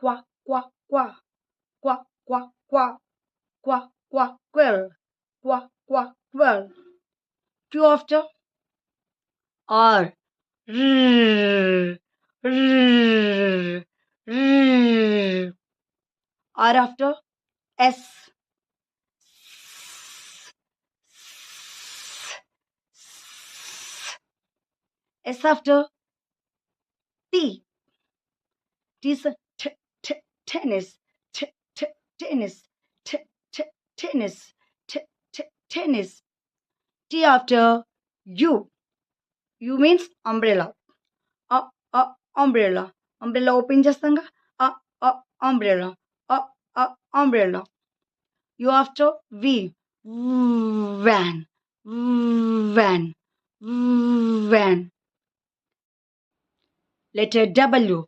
Quack, quack, quack. Quack, quack, quack. Quack, quack, quill. Quack, quack, quill. Q after R. R. R. R. R after S. S after T. T is tennis. Tennis. Tennis. Tennis. T after U. U means umbrella. Umbrella. Umbrella open చేస్తాంగా. Umbrella. Umbrella. U after V. Van. Van. Van. Letter W.